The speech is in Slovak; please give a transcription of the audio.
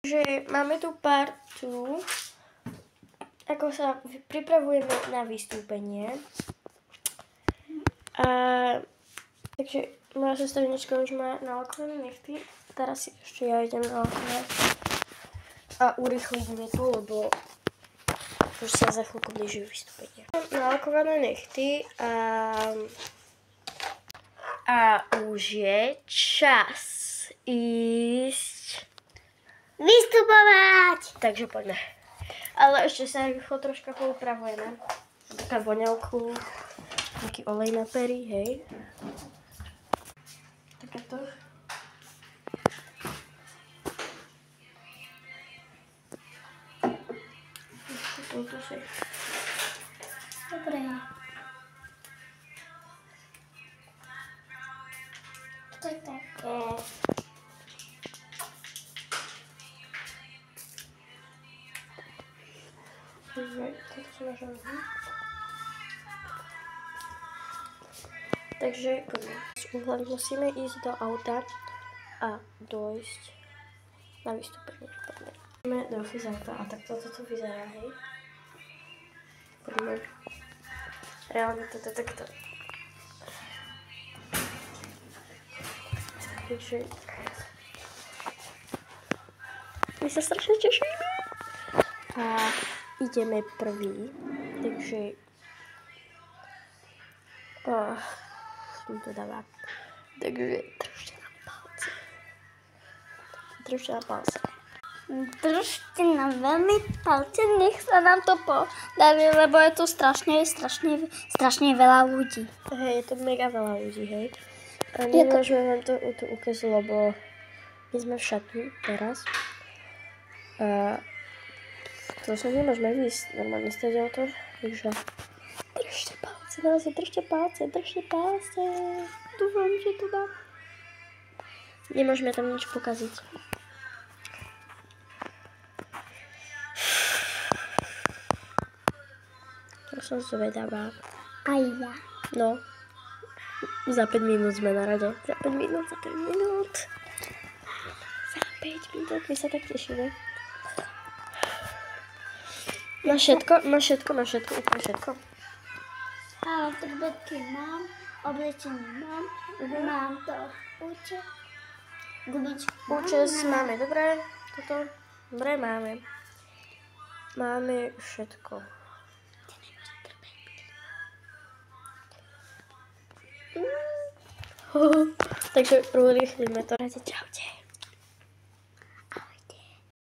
Že máme tu partu, ako sa pripravujeme na vystúpenie. Takže moja sestrnička už má nalakované nechty. Teraz si ešte ja idem nalakovať a urýchlíme to, lebo už sa za chvíľku blíži vystúpenie. Mám nalakované nechty a už je čas ísť vystupovať. Takže poďme. Ale ešte sa rýchlo troška poupravujeme. Taká voňavku, taký olej na pery, hej. Takéto. Toto si. Dobre. To je také. Takže poďme. Musíme ísť do auta a dojsť na vystúpenie. Poďme. Ideme do office auta a takto toto vyzerá, hej. Poďme. Reálne toto takto. Takže my sa strašne tešíme. A ideme prvý, takže som to dáva. Takže držte na palce. Držte na palce. Držte na veľmi palce, nech sa nám to podarí, lebo je tu strašne veľa ľudí. Hej, je to mega veľa ľudí, hej. A nemôžeme vám to tu ukázať, lebo my sme v šatni teraz. A to sa nemôžeme výsť normálne stať to, takže držte palce, naozaj držte palce. Dúfam, že to dá. Nemôžeme tam nič pokaziť. Ja som zvedavá. Aj ja. No, za 5 minút sme na rade. Za 5 minút. Za 5 minút, my sa tak tešíme. Máš všetko, úplne všetko. Áno, trubetky mám, oblečenie mám, mám to účes, gumičky mám. Účes máme, dobre, toto, dobre, máme. Máme všetko. Takže urýchlíme to. Čaute.